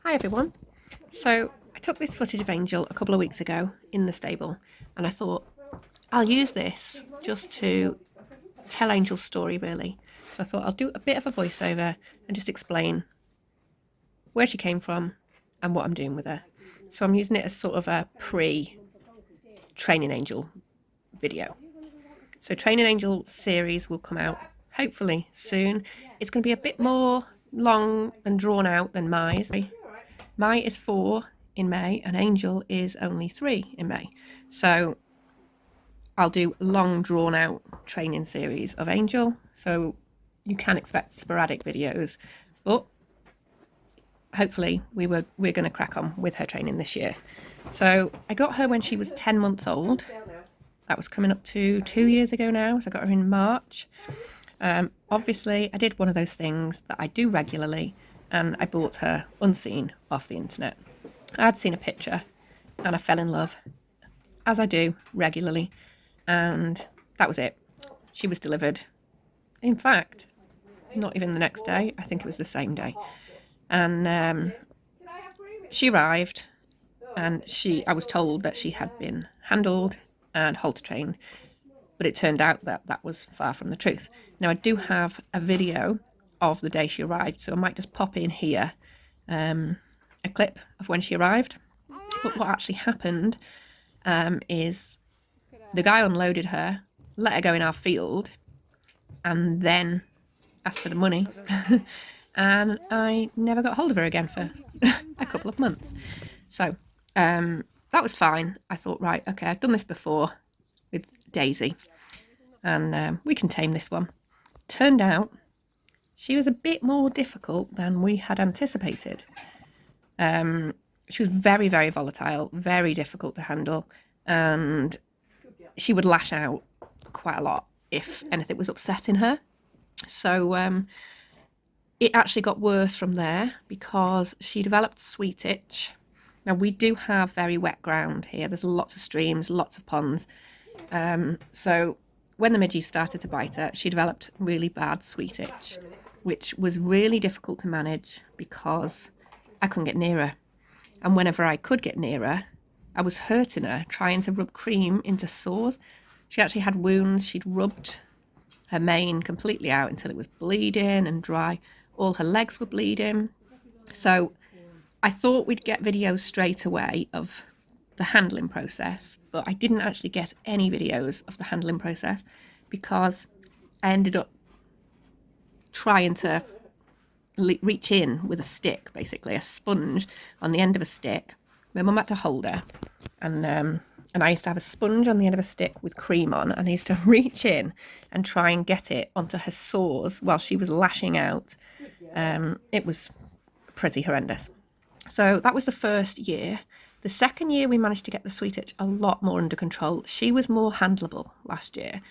Hi everyone. So I took this footage of Angel a couple of weeks ago in the stable, and I thought I'll use this just to tell Angel's story really. So I thought I'll do a bit of a voiceover and just explain where she came from and what I'm doing with her. So I'm using it as sort of a pre-training Angel video. So Training Angel series will come out hopefully soon. It's going to be a bit more long and drawn out than Mai's. Mai is 4 in May and Angel is only 3 in May. So I'll do long drawn out training series of Angel. So you can expect sporadic videos, but hopefully we're going to crack on with her training this year. So I got her when she was 10 months old. That was coming up to 2 years ago now. So I got her in March. Obviously I did one of those things that I do regularly, and I bought her unseen off the internet. I'd seen a picture and I fell in love, as I do regularly, and that was it. She was delivered. In fact, not even the next day. I think it was the same day. And she arrived, and I was told that she had been handled and halter trained, but it turned out that that was far from the truth. Now I do have a video of the day she arrived, so I might just pop in here a clip of when she arrived. But what actually happened is the guy unloaded her, let her go in our field, and then asked for the money. And I never got hold of her again for a couple of months. So that was fine. I thought, right, okay, I've done this before with Daisy, and we can tame this one. Turned out she was a bit more difficult than we had anticipated. She was very, very volatile, very difficult to handle, and she would lash out quite a lot if anything was upsetting her. So it actually got worse from there because she developed sweet itch. Now we do have very wet ground here. There's lots of streams, lots of ponds. So when the midges started to bite her, she developed really bad sweet itch, which was really difficult to manage because I couldn't get near her. And whenever I could get near her, I was hurting her, trying to rub cream into sores. She actually had wounds. She'd rubbed her mane completely out until it was bleeding and dry. All her legs were bleeding. So I thought we'd get videos straight away of the handling process, but I didn't actually get any videos of the handling process because I ended up trying to reach in with a stick, basically a sponge on the end of a stick. My mum had to hold her, and I used to have a sponge on the end of a stick with cream on, and I used to reach in and try and get it onto her sores while she was lashing out. It was pretty horrendous. So that was the first year. The second year we managed to get the sweet itch a lot more under control. She was more handleable last year,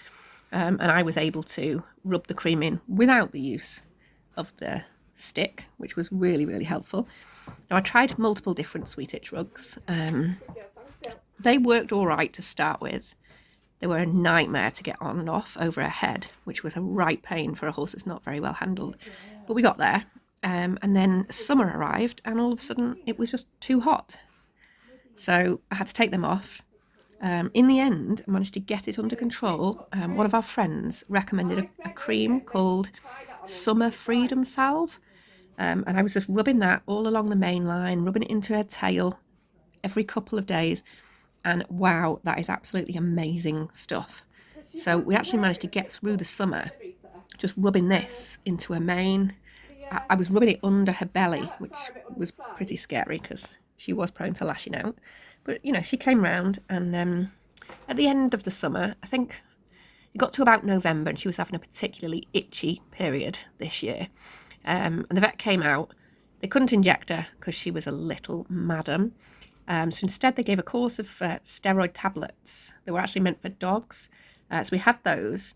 and I was able to rub the cream in without the use of the stick, which was really, really helpful. Now I tried multiple different sweet itch rugs. They worked all right to start with. They were a nightmare to get on and off over her head, which was a right pain for a horse that's not very well handled. But we got there, and then summer arrived, and all of a sudden it was just too hot. So I had to take them off. In the end, I managed to get it under control. One of our friends recommended a cream called Summer Freedom Salve. And I was just rubbing that all along the main line, rubbing it into her tail every couple of days. And wow, that is absolutely amazing stuff. So we actually managed to get through the summer just rubbing this into her mane. I was rubbing it under her belly, which was pretty scary because she was prone to lashing out. But, you know, she came round, and at the end of the summer, I think it got to about November, and she was having a particularly itchy period this year. And the vet came out. They couldn't inject her because she was a little madam. So instead they gave a course of steroid tablets. They were actually meant for dogs. So we had those,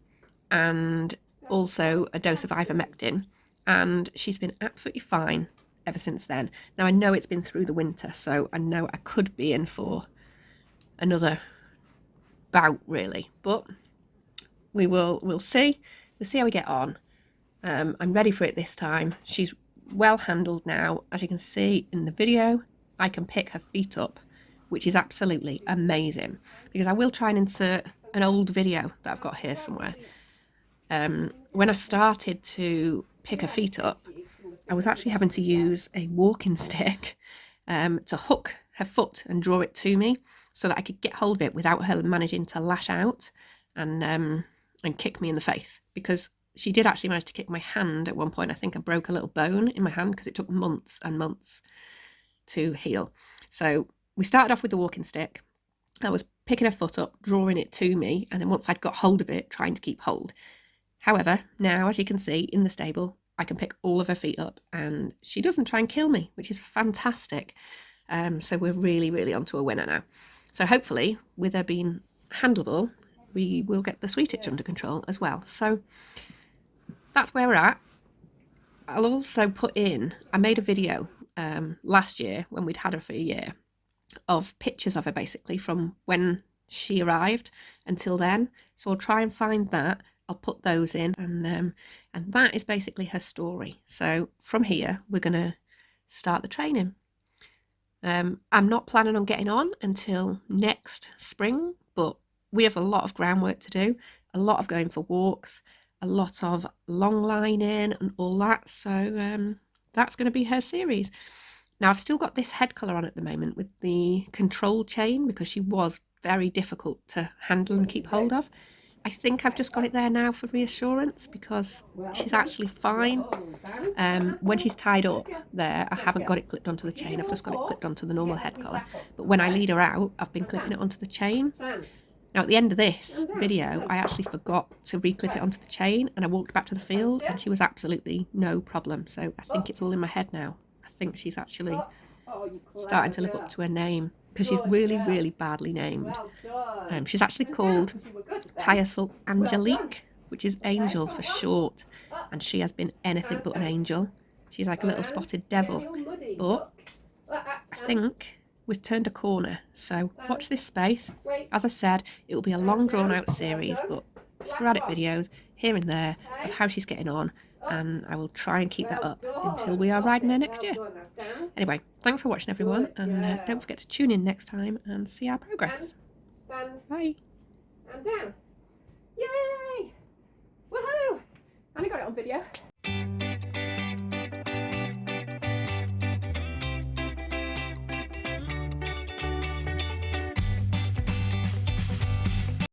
and also a dose of ivermectin. And she's been absolutely fine ever since then. Now I know it's been through the winter, so I know I could be in for another bout really, but we'll see. We'll see how we get on. I'm ready for it this time. She's well handled now. As you can see in the video, I can pick her feet up, which is absolutely amazing, because I will try and insert an old video that I've got here somewhere. When I started to pick her feet up, I was actually having to use a walking stick to hook her foot and draw it to me so that I could get hold of it without her managing to lash out and kick me in the face, because she did actually manage to kick my hand at one point. I think I broke a little bone in my hand because it took months and months to heal. So we started off with the walking stick. I was picking her foot up, drawing it to me, and then once I'd got hold of it, trying to keep hold. However, now, as you can see in the stable, I can pick all of her feet up and she doesn't try and kill me, which is fantastic. So we're really, really onto a winner now. So hopefully, with her being handleable, we will get the sweet itch under control as well. So that's where we're at. I'll also put in, I made a video last year when we'd had her for a year of pictures of her, basically from when she arrived until then. So I'll try and find that. I'll put those in, and that is basically her story. So from here, we're going to start the training. I'm not planning on getting on until next spring, but we have a lot of groundwork to do, a lot of going for walks, a lot of long lining and all that. So that's going to be her series. Now, I've still got this head collar on at the moment with the control chain because she was very difficult to handle and keep hold of. I think I've just got it there now for reassurance because she's actually fine. When she's tied up there, I haven't got it clipped onto the chain. I've just got it clipped onto the normal head collar. But when I lead her out, I've been clipping it onto the chain. Now, at the end of this video, I actually forgot to reclip it onto the chain and I walked back to the field and she was absolutely no problem. So I think it's all in my head now. I think she's actually starting to live up to her name because she's really, really badly named. She's actually called Tiresel Angelique, which is Angel for short, and she has been anything but an angel. She's like a little spotted devil, but I think we've turned a corner, so watch this space. As I said, it will be a long drawn out series, but sporadic videos here and there of how she's getting on, and I will try and keep that up until we are riding her next year. Anyway, thanks for watching everyone, and don't forget to tune in next time and see our progress. Bye. And down. Yay! Woohoo! And I got it on video.